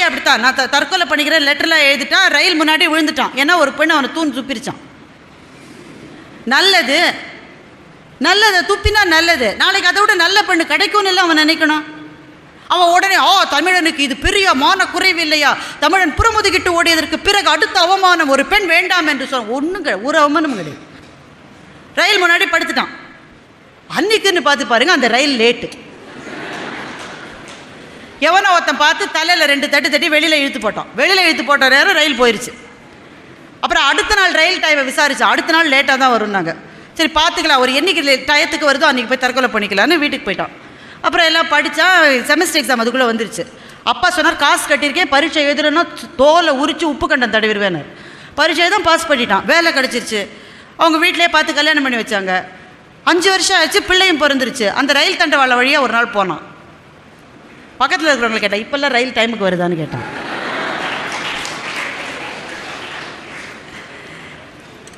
அப்படித்தான். நான் தற்கொலை பண்ணிக்கிறேன் லெட்டர்லாம் எழுதிட்டான், ரயில் முன்னாடி விழுந்துட்டான். ஏன்னா ஒரு பெண் அவனை துப்பிரிச்சான். நல்லது நல்லது, துப்பினா நல்லது. நாளைக்கு அதை விட நல்ல பெண்ணு கிடைக்கும்னு இல்லை அவன் நினைக்கணும். அவன் உடனே தமிழனுக்கு இது பெரிய மான குறைவு இல்லையா, தமிழன் புறமுதுகிட்டு ஓடியதற்கு பிறகு அடுத்த அவமானம் ஒரு பெண் வேண்டாம் என்று சொன்ன ஒன்றும் ஒரு அவமானம் கிடையாது. ரயில் முன்னாடி படுத்துட்டான். அன்னைக்குன்னு பார்த்து பாருங்க, அந்த ரயில் லேட்டு. எவனோ ஒருத்தன் பார்த்து தலையில் 2 தட்டு தட்டி வெளியில் இழுத்து போட்டான். வெளியில் இழுத்து போட்ட நேரம் ரயில் போயிடுச்சு. அப்புறம் அடுத்த நாள் ரயில் டைமை விசாரிச்சா, அடுத்த நாள் லேட்டாக தான் வரும்னாங்க. சரி பார்த்துக்கலாம், ஒரு என்னைக்கு டயத்துக்கு வருதோ அன்றைக்கி போய் தற்கொலை பண்ணிக்கலான்னு வீட்டுக்கு போயிட்டான். அப்புறம் எல்லாம் படித்தா செமஸ்டர் எக்ஸாம் அதுக்குள்ளே வந்துருச்சு. அப்பா சொன்னார், காசு கட்டியிருக்கேன், பரீட்சை எழுதுறேன்னா தோலை உரித்து உப்பு கண்டம் தடவிடுவேன்னு. பரீட்சை தான் பாஸ் பண்ணிட்டான், வேலை கிடச்சிருச்சு. அவங்க வீட்டிலே பார்த்து கல்யாணம் பண்ணி வச்சாங்க. 5 வருஷம் ஆச்சு, பிள்ளையும் பிறந்துருச்சு. அந்த ரயில் தண்டவாள வழியாக ஒரு நாள் போனான். பக்கத்தில் இருக்கிறவங்களை கேட்டான், இப்போல்லாம் ரயில் டைமுக்கு வருதான்னு கேட்டான்.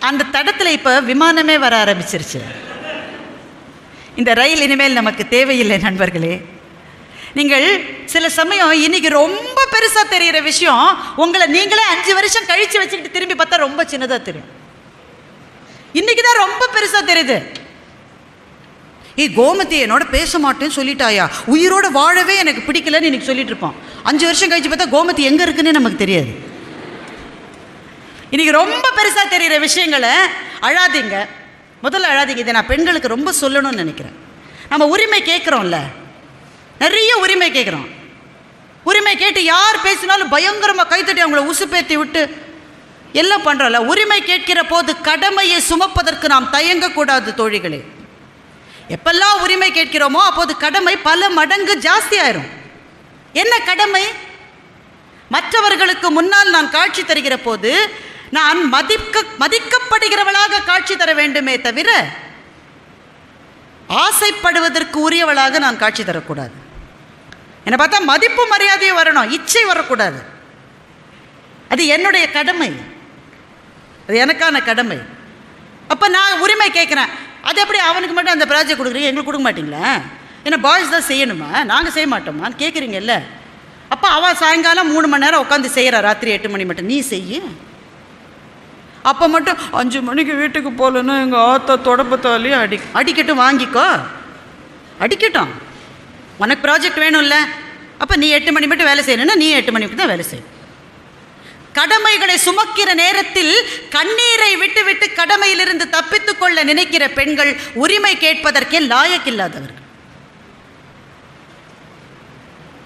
அந்த தடத்தில் இப்போ விமானமே வர ஆரம்பிச்சிருச்சு. இந்த ரயில் இனிமேல் நமக்கு தேவையில்லை நண்பர்களே. நீங்கள் சில சமயம் இன்னைக்கு ரொம்ப பெருசாக தெரிகிற விஷயம் உங்களை நீங்களே 5 வருஷம் கழித்து வச்சுக்கிட்டு திரும்பி பார்த்தா ரொம்ப சின்னதாக தெரியும். இன்னைக்கு தான் ரொம்ப பெருசாக தெரியுது. கோமதி என்னோட பேச மாட்டேன்னு சொல்லிட்டாயா, உயிரோட வாழவே எனக்கு பிடிக்கலன்னு இன்னைக்கு சொல்லிட்டு இருப்பான். 5 வருஷம் கழிச்சு பார்த்தா கோமதி எங்கே இருக்குன்னு நமக்கு தெரியாது. இன்னைக்கு ரொம்ப பெருசாக தெரிகிற விஷயங்களை அழாதீங்க, முதல்ல அழாதீங்க. இதை நான் பெண்களுக்கு ரொம்ப சொல்லணும்னு நினைக்கிறேன். நம்ம உரிமை கேட்குறோம்ல, நிறைய உரிமை கேட்குறோம். உரிமை கேட்டு யார் பேசினாலும் பயங்கரமாக கைத்தட்டி அவங்கள உசுப்பேற்றி விட்டு எல்லாம் பண்ணுறோம்ல. உரிமை கேட்கிற போது கடமையை சுமப்பதற்கு நாம் தயங்கக்கூடாது தோழிகளே. எப்பெல்லாம் உரிமை கேட்கிறோமோ அப்போது கடமை பல மடங்கு ஜாஸ்தி ஆயிரும். என்ன கடமை? மற்றவர்களுக்கு முன்னால் நான் காட்சி தருகிற போது நான் மதிக்கப்படுகிறவளாக காட்சி தர வேண்டுமே தவிர ஆசைப்படுவதற்கு உரியவளாக நான் காட்சி தரக்கூடாது. என்னை பார்த்தா மதிப்பு மரியாதையும் வரணும், இச்சை வரக்கூடாது. அது என்னுடைய கடமை, அது எனக்கான கடமை. அப்போ நான் உரிமை கேட்குறேன். அது எப்படி அவனுக்கு மட்டும் அந்த ப்ராஜெக்ட் கொடுக்குறீங்க, எங்களுக்கு கொடுக்க மாட்டிங்களா? ஏன்னா பாய்ஸ் தான் செய்யணுமா, நாங்கள் செய்ய மாட்டோமான்னு கேட்குறீங்கல்ல. அப்போ அவன் சாயங்காலம் 3 மணி நேரம் உட்காந்து செய்கிறா, ராத்திரி 8 மணி மட்டும் நீ செய்ய. அப்போ மட்டும் 5 மணிக்கு வீட்டுக்கு போகலன்னா எங்கள் ஆத்தா தொடப்பத்தாலேயே அடிக்கட்டும், வாங்கிக்கோ, அடிக்கட்டும். உனக்கு ப்ராஜெக்ட் வேணும்ல, அப்போ நீ 8 மணி மட்டும் வேலை செய்யணுன்னா நீ 8 மணிக்கு தான் வேலை செய்யணும். கடமைகளை சுமக்கிற நேரத்தில் கண்ணீரை விட்டு விட்டு கடமையிலிருந்து தப்பித்துக் கொள்ள நினைக்கிற பெண்கள் உரிமை கேட்பதற்கே லாயக்கில்லாதவர்கள்.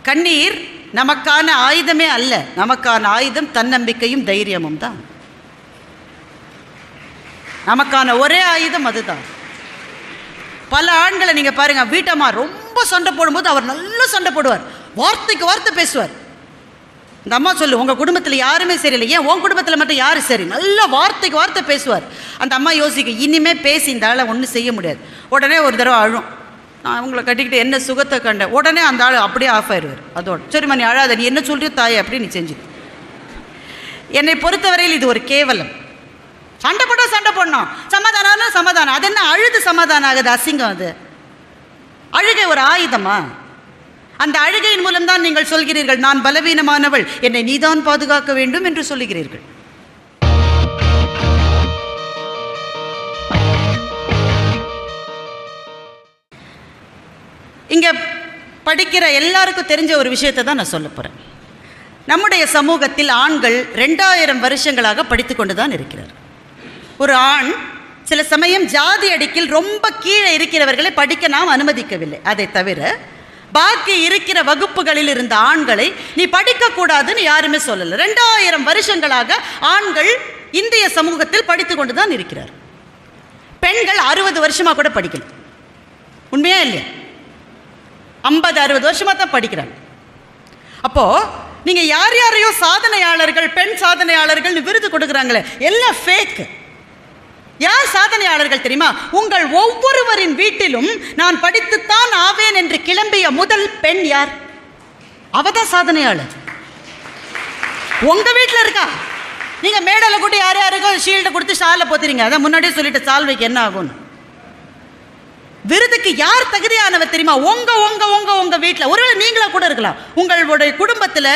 கண்ணீர் நமக்கான ஆயுதமே அல்ல, நமக்கான ஆயுதம் தன்னம்பிக்கையும் தைரியமும் தான். நமக்கான ஒரே ஆயுதம் அதுதான். பல ஆண்களை நீங்கள் பாருங்க, வீட்டம்மா ரொம்ப சண்டை போடும்போது அவர் நல்லா சண்டை போடுவார், வார்த்தைக்கு வார்த்தை பேசுவார். இந்த அம்மா சொல்லு, உங்கள் குடும்பத்தில் யாருமே சரியில்லை, ஏன் உன் குடும்பத்தில் மட்டும் யார் சரி? நல்ல வார்த்தைக்கு வார்த்தை பேசுவார். அந்த அம்மா யோசிக்க, இனிமேல் பேசி இந்த ஆளை ஒன்றும் செய்ய முடியாது. உடனே ஒரு தடவை அழும், நான் அவங்கள கட்டிக்கிட்டு என்ன சுகத்தை கண்டேன். உடனே அந்த ஆள் அப்படியே ஆஃப் ஆயிடுவார். அதோட சரிம்மா நீ அழாத, நீ என்ன சொல்லியோ தாயே அப்படி நீ செஞ்சு. என்னை பொறுத்தவரையில் இது ஒரு கேவலம். சண்டை போட்டால் சண்டை போடணும், சமாதானம்னா சமாதானம். அது என்ன அழுது சமாதானம் ஆகுது? அசிங்கம். அது அழுகை ஒரு ஆயுதமா? அந்த அழுகையின் மூலம்தான் நீங்கள் சொல்கிறீர்கள், நான் பலவீனமானவள், என்னை நீதான் பாதுகாக்க வேண்டும் என்று சொல்லுகிறீர்கள். இங்கே படிக்கிற எல்லாருக்கும் தெரிஞ்ச ஒரு விஷயத்தை தான் நான் சொல்ல போகிறேன். நம்முடைய சமூகத்தில் ஆண்கள் 2000 வருஷங்களாக படித்து கொண்டு தான் இருக்கிறார். ஒரு ஆண் சில சமயம் ஜாதி அடிக்கில் ரொம்ப கீழே இருக்கிறவர்களை படிக்க நாம் அனுமதிக்கவில்லை. அதை தவிர பாக்கி இருக்கிற வகுப்புகளில் இருந்த ஆண்களை நீ படிக்கக்கூடாதுன்னு யாருமே சொல்லலை. 2000 வருஷங்களாக ஆண்கள் இந்திய சமூகத்தில் படித்து கொண்டு தான் இருக்கிறார். பெண்கள் 60 வருஷமாக கூட படிக்கல. உண்மையா இல்லையா? 50-60 வருஷமாக தான் படிக்கிறாங்க. அப்போது நீங்கள் யார் யாரையோ சாதனையாளர்கள், பெண் சாதனையாளர்கள் விருது கொடுக்குறாங்களே, எல்லாம் ஃபேக். யார் சாதனையாளர்கள் தெரியுமா? உங்கள் ஒவ்வொருவரின் வீட்டிலும் நான் படித்துத்தான் ஆவேன் என்று கிளம்பிய முதல் பெண் யார்? அவதான் சாதனையாளர். உங்க வீட்டில் இருக்கா? நீங்க மேடல கூட்டி யார் யாருக்கும் ஷீல்டை கொடுத்து ஷாலை போத்துறீங்க. அதான் முன்னாடியே சொல்லிட்டு சால்வைக்கு என்ன ஆகும்னு. விருதுக்கு யார் தகுதியானவர் தெரியுமா? உங்க உங்க உங்க உங்க வீட்டில், ஒருவேளை நீங்களா கூட இருக்கலாம், உங்களுடைய குடும்பத்தில்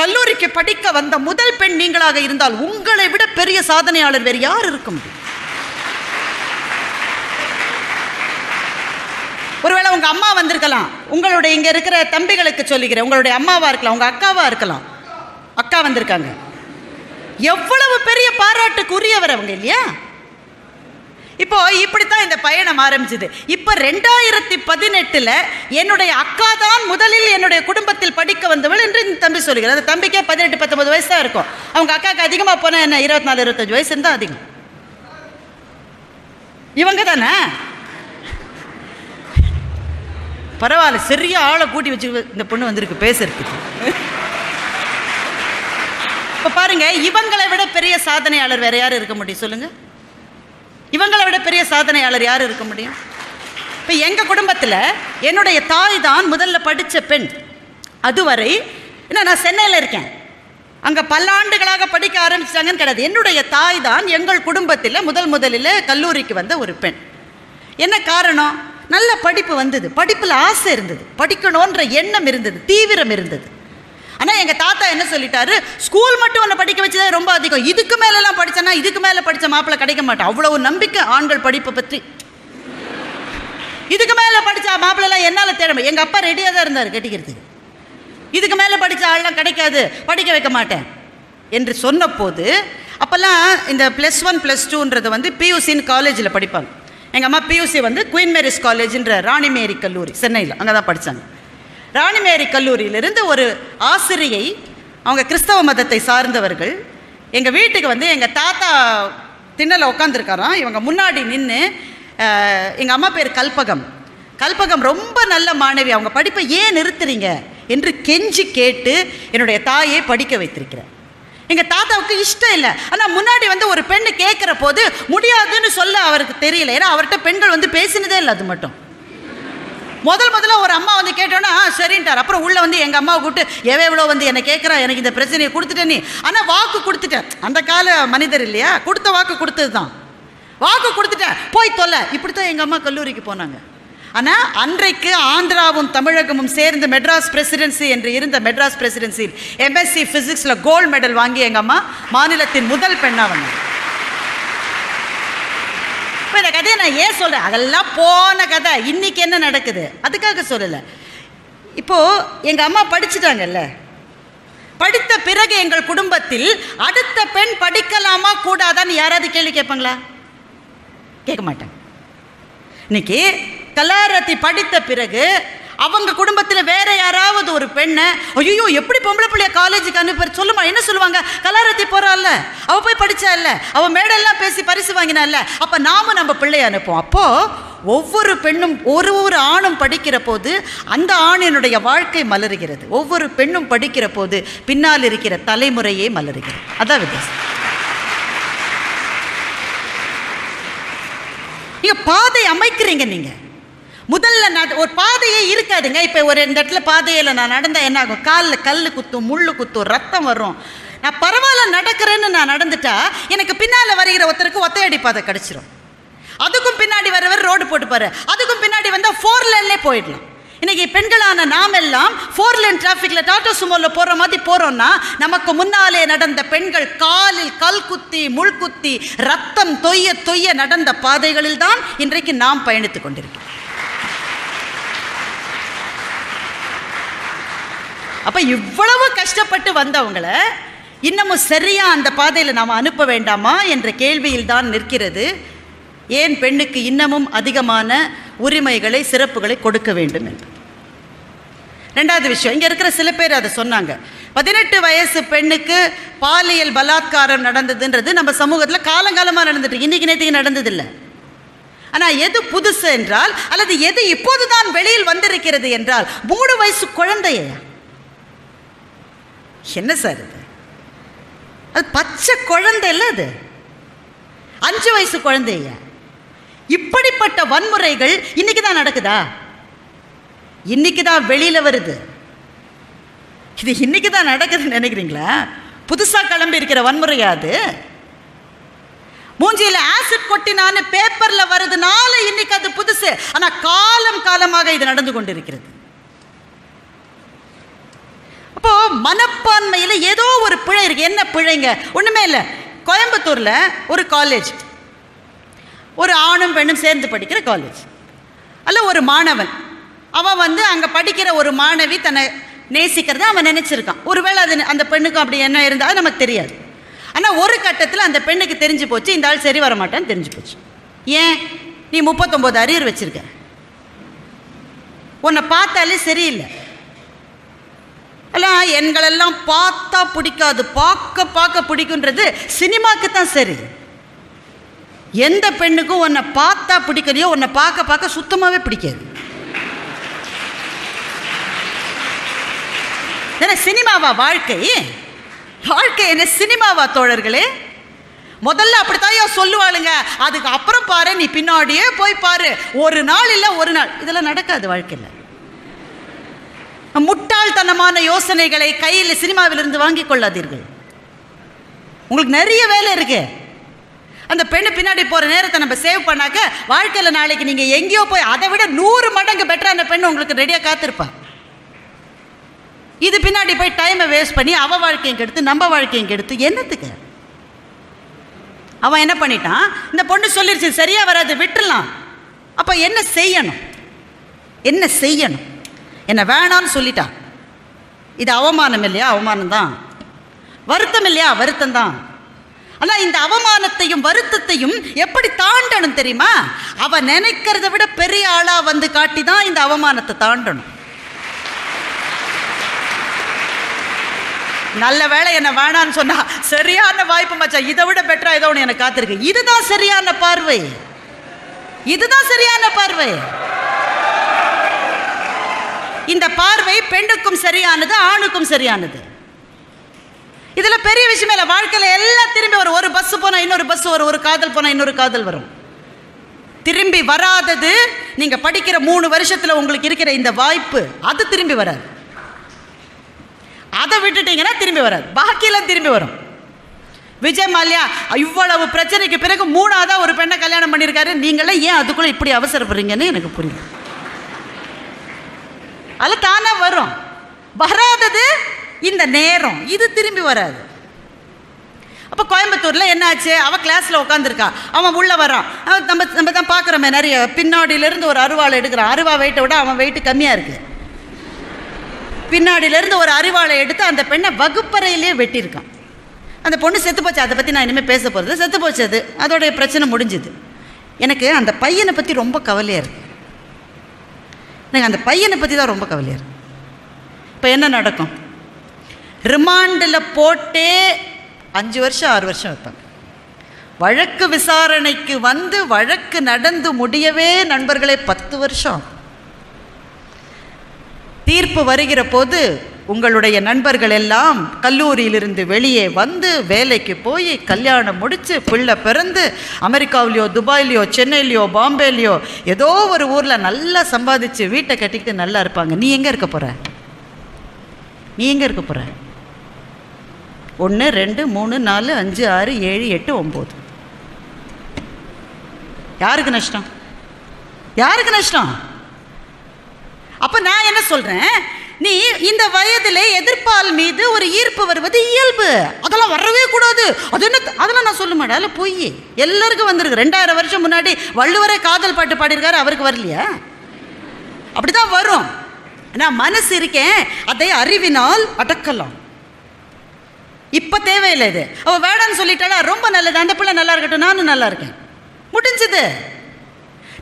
கல்லூரிக்கு படிக்க வந்த முதல் பெண் நீங்களாக இருந்தால் உங்களை விட பெரிய சாதனையாளர் வேறு யார் இருக்க முடியும்? ஒருவேளை உங்க அம்மா வந்திருக்கலாம். உங்களுடைய இங்க இருக்கிற தம்பிகளுக்கு சொல்லிக்கிறேன், உங்களுடைய அம்மாவா இருக்கலாம், உங்க அக்காவா இருக்கலாம். அக்கா வந்திருக்காங்க. எவ்வளவு பெரிய பாராட்டுக்கு உரியவர் அவங்க இல்லையா? இப்போ இப்படித்தான் இந்த பயணம் ஆரம்பிச்சது. இப்போ 2018 என்னுடைய அக்கா தான் முதலில் என்னுடைய குடும்பத்தில் படிக்க வந்தவள் என்று இந்த தம்பி சொல்லுகிறார். அந்த தம்பிக்கே 18-19 வயசு தான் இருக்கும். அவங்க அக்காவுக்கு அதிகமாக போனால் என்ன 24-25 வயசு இருந்தால் அதிகம். இவங்க தானே பரவாயில்ல, சரியா ஆளை கூட்டி வச்சு இந்த பொண்ணு வந்திருக்கு பேசுறதுக்கு. இப்போ பாருங்க, இவங்களை விட பெரிய சாதனையாளர் வேற யார் இருக்க முடியும் சொல்லுங்க? இவங்களை விட பெரிய சாதனையாளர் யார் இருக்க முடியும்? இப்போ எங்கள் குடும்பத்தில் என்னுடைய தாய் தான் முதல்ல படித்த பெண். அதுவரை என்ன, நான் சென்னையில் இருக்கேன், அங்கே பல்லாண்டுகளாக படிக்க ஆரம்பிச்சிட்டாங்கன்னு கிடையாது. என்னுடைய தாய் தான் எங்கள் குடும்பத்தில் முதலில் கல்லூரிக்கு வந்த ஒரு பெண். என்ன காரணம்? நல்ல படிப்பு வந்தது, படிப்பில் ஆசை இருந்தது, படிக்கணுன்ற எண்ணம் இருந்தது, தீவிரம் இருந்தது. ஆனால் எங்கள் தாத்தா என்ன சொல்லிட்டாரு, ஸ்கூல் மட்டும் ஒன்று படிக்க வச்சதே ரொம்ப அதிகம், இதுக்கு மேலெல்லாம் படித்தேன்னா இதுக்கு மேலே படித்த மாப்பிள்ளை கிடைக்க மாட்டேன். அவ்வளவு நம்பிக்கை ஆண்கள் படிப்பை பற்றி. இதுக்கு மேலே படித்த மாப்பிள்ளெல்லாம் என்னால் தேட, எங்கள் அப்பா ரெடியாக தான் இருந்தார் கட்டிக்கிறதுக்கு. இதுக்கு மேலே படித்த ஆள்லாம் கிடைக்காது, படிக்க வைக்க மாட்டேன் என்று சொன்னபோது, அப்போல்லாம் இந்த +1 +2 பியூசின்னு காலேஜில் படிப்பாங்க. எங்கள் அம்மா பியூசி குயின் மேரிஸ் காலேஜ்ன்ற ராணிமேரி கல்லூரி சென்னையில், அங்கே தான் படித்தாங்க. ராணிமேரி கல்லூரியிலிருந்து ஒரு ஆசிரியை, அவங்க கிறிஸ்தவ மதத்தை சார்ந்தவர்கள், எங்கள் வீட்டுக்கு எங்கள் தாத்தா திண்ணல உட்காந்துருக்காராம். இவங்க முன்னாடி நின்று, எங்கள் அம்மா பேர் கல்பகம் ரொம்ப நல்ல மாணவி, அவங்க படிப்பை ஏன் நிறுத்துறீங்க என்று கெஞ்சி கேட்டு என்னுடைய தாயை படிக்க வைத்திருக்கிறேன். எங்கள் தாத்தாவுக்கு இஷ்டம் இல்லை. ஆனால் முன்னாடி ஒரு பெண்ணு கேட்குற போது முடியாதுன்னு சொல்ல அவருக்கு தெரியல. ஏன்னா அவர்கிட்ட பெண்கள் பேசினதே இல்லை. அது மட்டும் முதல்ல ஒரு அம்மா கேட்டோன்னா சரின்ட்டார். அப்புறம் உள்ள எங்கள் அம்மாவை கூப்பிட்டு எவ்வளோ என்னை கேட்குறா, எனக்கு இந்த பிரச்சனையை கொடுத்துட்டேன் நீ. ஆனால் வாக்கு கொடுத்துட்டேன். அந்த கால மனிதர் இல்லையா, கொடுத்த வாக்கு கொடுத்தது தான். வாக்கு கொடுத்துட்டேன், போய் தொல்லை. இப்படித்தான் எங்கள் அம்மா கல்லூரிக்கு போனாங்க. ஆனால் அன்றைக்கு ஆந்திராவும் தமிழகமும் சேர்ந்து மெட்ராஸ் பிரசிடென்சி என்று இருந்த மெட்ராஸ் பிரசிடென்சியில் MSc ஃபிசிக்ஸில் கோல்டு மெடல் வாங்கி எங்கள் அம்மா மாநிலத்தின் முதல் பெண்ணாக வந்தாங்க. இப்போ இந்த கதையை நான் ஏன் சொல்கிறேன், அதெல்லாம் போன கதை. இன்றைக்கி என்ன நடக்குது அதுக்காக சொல்லலை. இப்போது எங்கள் அம்மா படிச்சுட்டாங்கல்ல, படித்த பிறகு எங்கள் குடும்பத்தில் அடுத்த பெண் படிக்கலாமா கூடாதான்னு யாராவது கேள்வி கேட்பாங்களா? கேட்க மாட்டாங்க. இன்னைக்கு கலாரத்தி படித்த பிறகு அவங்க குடும்பத்தில் வேற யாராவது ஒரு பெண்ணை, ஐயோ எப்படி பொம்பளை பிள்ளைய காலேஜுக்கு அனுப்ப சொல்லுமா, என்ன சொல்லுவாங்க? கலாரத்தி போறாள்ல, அவ போய் படிச்சா இல்ல, அவ மேடெல்லாம் பேசி பரிசு வாங்கினா இல்ல, அப்ப நாம நம்ம பிள்ளைய அனுப்போம். அப்போ ஒவ்வொரு பெண்ணும் ஒரு ஆணும் படிக்கிற போது அந்த ஆணினுடைய வாழ்க்கை மலருகிறது. ஒவ்வொரு பெண்ணும் படிக்கிற போது பின்னால் இருக்கிற தலைமுறையே மலருகிறது. அதான் வித்தியாசம். நீங்க பாதை அமைக்கிறீங்க. நீங்க முதல்ல ஒரு பாதையே இருக்காதுங்க. இப்போ இந்த இடத்துல பாதையில் நான் நடந்தால் என்ன ஆகும்? காலில் கல் குத்தும், முள்ளு குத்தும், ரத்தம் வரும். நான் பரவாயில்ல நடக்கிறேன்னு நான் நடந்துட்டா எனக்கு பின்னால் வருகிற ஒருத்தருக்கு ஒத்தையடி பாதை கிடச்சிரும். அதுக்கும் பின்னாடி வரவர் ரோடு போட்டுப்பாரு, அதுக்கும் பின்னாடி வந்தால் 4 லேன்லேயே போயிடலாம். இன்றைக்கி பெண்களான நாம் எல்லாம் 4 லேன் டிராஃபிக்கில் டாட்டா சுமோவில் போகிற மாதிரி போகிறோன்னா நமக்கு முன்னாலே நடந்த பெண்கள் காலில் கல் குத்தி முள் குத்தி ரத்தம் தொய்ய நடந்த பாதைகளில் தான் இன்றைக்கு நாம் பயணித்து கொண்டிருக்கிறோம். அப்போ இவ்வளவு கஷ்டப்பட்டு வந்தவங்களை இன்னமும் சரியாக அந்த பாதையில் நாம் அனுப்ப வேண்டாமா என்ற கேள்வியில் தான் நிற்கிறது. ஏன் பெண்ணுக்கு இன்னமும் அதிகமான உரிமைகளை சிறப்புகளை கொடுக்க வேண்டும் என்று. ரெண்டாவது விஷயம், இங்கே இருக்கிற சில பேர் அதை சொன்னாங்க. 18 வயசு பெண்ணுக்கு பாலியல் பலாத்காரம் நடந்ததுன்றது நம்ம சமூகத்தில் காலங்காலமாக நடந்துட்டு, இன்னைக்கு நேற்றுக்கு நடந்ததில்லை. ஆனால் எது புதுசு என்றால், அல்லது எது இப்போது தான் வெளியில் வந்திருக்கிறது என்றால், 3 வயசு குழந்தையா? என்ன சார் இது? அது பச்சை குழந்தை இல்லை, அது 5 வயசு குழந்தையா? இப்படிப்பட்ட வன்முறைகள் இன்னைக்கு தான் நடக்குதா? இன்னைக்கு தான் வெளியில் வருது. இது இன்னைக்கு தான் நடக்குதுன்னு நினைக்கிறீங்களா? புதுசாக கிளம்பி இருக்கிற வன்முறையாது. மூஞ்சியில் ஆசிட் கொட்டினான்னு பேப்பர்ல வருதுனால இன்னைக்கு அது புதுசு. ஆனா காலம் காலமாக இது நடந்து கொண்டிருக்கிறது. அப்போ மனப்பான்மையில் ஏதோ ஒரு பிழை இருக்கு. என்ன பிழைங்க? ஒண்ணுமே இல்லை. கோயம்புத்தூர்ல ஒரு காலேஜ், ஒரு ஆணும் பெண்ணும் சேர்ந்து படிக்கிற காலேஜ். அல்ல ஒரு மாணவன், அவன் அங்கே படிக்கிற ஒரு மாணவி தன்னை நேசிக்கிறத அவன் நினச்சிருக்கான். ஒருவேளை அது அந்த பெண்ணுக்கும் அப்படி என்ன இருந்தாலும் நமக்கு தெரியாது. ஆனால் ஒரு கட்டத்தில் அந்த பெண்ணுக்கு தெரிஞ்சு போச்சு, இந்த ஆள் சரி வர மாட்டான்னு தெரிஞ்சு போச்சு. ஏன்? நீ 39 அரியர் வச்சிருக்க, உன்னை பார்த்தாலே சரியில்லை. அல்ல, எங்களெல்லாம் பார்த்தா பிடிக்காது, பார்க்க பார்க்க பிடிக்குன்றது சினிமாக்கு தான் சரி. எந்த பெண்ணுக்கும் உன்னை பார்த்தா பிடிக்கலையோ உன்னை பார்க்க பார்க்க சுத்தமாகவே பிடிக்காது. சினிமாவா வாழ்க்கை? வாழ்க்கை என்ன சினிமாவா தோழர்களே? முதல்ல அப்படித்தான் சொல்லுவாளுங்க, அதுக்கு அப்புறம் பாரு, நீ பின்னாடியே போய் பாரு, ஒரு நாள் இல்லை ஒரு நாள். இதெல்லாம் நடக்காது வாழ்க்கையில். முட்டாள்தனமான யோசனைகளை கையில் சினிமாவிலிருந்து வாங்கி கொள்ளாதீர்கள். உங்களுக்கு நிறைய வேலை இருக்கு. அந்த பெண்ணு பின்னாடி போகிற நேரத்தை நம்ம சேவ் பண்ணாக்க வாழ்க்கையில் நாளைக்கு நீங்கள் எங்கேயோ போய் அதை விட 100 மடங்கு பெட்டராக அந்த பெண்ணு உங்களுக்கு ரெடியாக காத்திருப்பான். இது பின்னாடி போய் டைமை வேஸ்ட் பண்ணி அவ வாழ்க்கையும் கெடுத்து நம்ம வாழ்க்கையும் கெடுத்து என்னத்துக்கு? அவன் என்ன பண்ணிட்டான், இந்த பொண்ணு சொல்லிருச்சு சரியா வராது விட்டுடலாம். அப்போ என்ன செய்யணும்? என்ன செய்யணும்? என்ன வேணான்னு சொல்லிட்டான். இது அவமானம் இல்லையா? அவமானம் தான். வருத்தம் இல்லையா? வருத்தம் தான். ஆனால் இந்த அவமானத்தையும் வருத்தத்தையும் எப்படி தாண்டணும் தெரியுமா? அவன் நினைக்கிறத விட பெரிய ஆளா காட்டி தான் இந்த அவமானத்தை தாண்டணும். நல்ல வேளை என்ன வேணான்னு சொன்னா சரியான வாய்ப்பு மச்சான், இதை விட பெட்டரா ஏதோ ஒன்று எனக்கு காத்திருக்கு. இதுதான் சரியான பார்வை. இதுதான் சரியான பார்வை. இந்த பார்வை பெண்ணுக்கும் சரியானது, ஆணுக்கும் சரியானது. இதுல பெரிய விஷயம் இல்லை. வாழ்க்கையில் எல்லாம் திரும்பி வரும். ஒரு பஸ் போனா இன்னொரு பஸ் வரும், ஒரு காதல் போனா இன்னொரு காதல் வரும். திரும்பி வராதது நீங்க படிக்கிற 3 வருஷத்துல உங்களுக்கு இருக்கிற இந்த வாய்ப்பு, அது திரும்பி வராது. அதை விட்டுட்டீங்கன்னா திரும்பி வராது. பாக்கியெல்லாம் திரும்பி வரும். விஜய் மல்லையா இவ்வளவு பிரச்சனைக்கு பிறகு 3ஆவதா ஒரு பெண்ணை கல்யாணம் பண்ணியிருக்காரு. நீங்களே ஏன் அதுக்குள்ள இப்படி அவசரப்படுறீங்கன்னு எனக்கு புரியும். அது தானா வரும். வராதது இந்த நேரம், இது திரும்பி வராது. அப்போ கோயம்புத்தூரில் என்னாச்சு? அவன் கிளாஸில் உட்காந்துருக்கா, அவன் உள்ளே வரான். நம்ம தான் பார்க்குறோமே நிறைய, பின்னாடியிலேருந்து ஒரு அருவாளை எடுக்கிறான். அருவா வெயிட்டை விட அவன் வெயிட்டு கம்மியாக இருக்குது. பின்னாடியிலேருந்து ஒரு அரிவாளை எடுத்து அந்த பெண்ணை வகுப்பறையிலே வெட்டியிருக்கான். அந்த பொண்ணு செத்து போச்சு. அதை பற்றி நான் இனிமேல் பேச போகிறது. செத்து போச்சு, அது அதோடைய பிரச்சனை முடிஞ்சுது. எனக்கு அந்த பையனை பற்றி ரொம்ப கவலையாக இருக்குது. எனக்கு அந்த பையனை பற்றி தான் ரொம்ப கவலையாக இருக்குது. இப்போ என்ன நடக்கும்? ரிமாண்டில் போட்டே 5 வருஷம் 6 வருஷம் வைப்பாங்க. வழக்கு விசாரணைக்கு வழக்கு நடந்து முடியவே நண்பர்களே 10 வருஷம். தீர்ப்பு வருகிற போது உங்களுடைய நண்பர்கள் எல்லாம் கல்லூரியிலிருந்து வெளியே வேலைக்கு போய் கல்யாணம் முடித்து பிள்ளை பிறந்து அமெரிக்காவிலையோ துபாயிலையோ சென்னையிலையோ பாம்பேலையோ ஏதோ ஒரு ஊரில் நல்லா சம்பாதிச்சு வீட்டை கட்டிக்கிட்டு நல்லா இருப்பாங்க. நீ எங்கே இருக்க போகிற? நீ எங்கே இருக்க போகிற? 1 2 3 4 5 6 7 8 9. யாருக்கு நஷ்டம்? யாருக்கு நஷ்டம்? அப்போ நான் என்ன சொல்கிறேன், நீ இந்த வயதில் எதிர்ப்பால் மீது ஒரு ஈர்ப்பு வருவது இயல்பு. அதெல்லாம் வரவே கூடாது. அது என்ன? அதெல்லாம் நான் சொல்ல மாட்டேன். அதில் பொய். எல்லாருக்கும் வந்திருக்கு. 2000 வருஷம் முன்னாடி வள்ளுவரே காதல் பாட்டு பாடியிருக்காரு, அவருக்கு வரலையா? அப்படி தான் வரும். நான் மனசு இருக்கேன், அதை அறிவினால் அடக்கலாம். இப்போ தேவையில்லை. இது அவள் வேடான்னு சொல்லிட்டாளா, ரொம்ப நல்லது, அந்த பிள்ளை நல்லா இருக்கட்டும், நானும் நல்லா இருக்கேன், முடிஞ்சது.